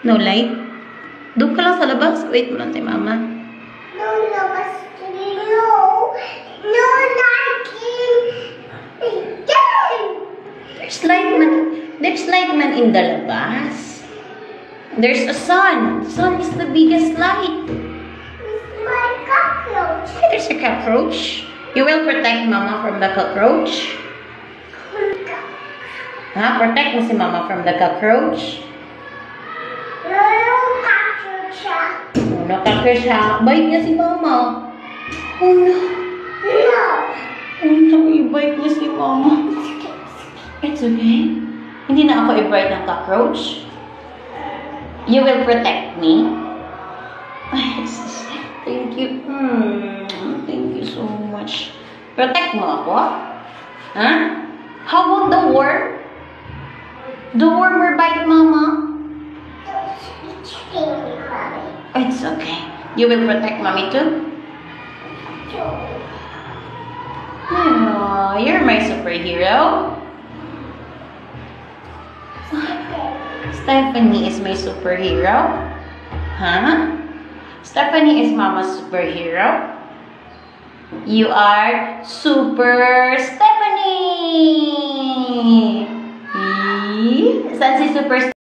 No light? Doon ka lang sa labas. Wait mo lang tayo, mama. No labas. No lighting. There's light man in the labas. There's a sun. Sun is the biggest light. It's my cockroach. Hey, there's a cockroach. You will protect mama from the cockroach? Ha? Protect mo si mama from the cockroach? No cockroach. Oh, no cockroach ha? Bite niya si mama. Oh no. No. Oh no, i-bite niya si mama. It's okay. Hindi na ako i-bite ng cockroach. You will protect me? Thank you. Thank you so much. Protect mo ako? Huh? How about the worm? The worm will bite mama? It's okay. You will protect mommy too? Oh, you're my superhero. Stephanie is my superhero? Huh? Stephanie is mama's superhero? You are Super Stephanie! Saan si Super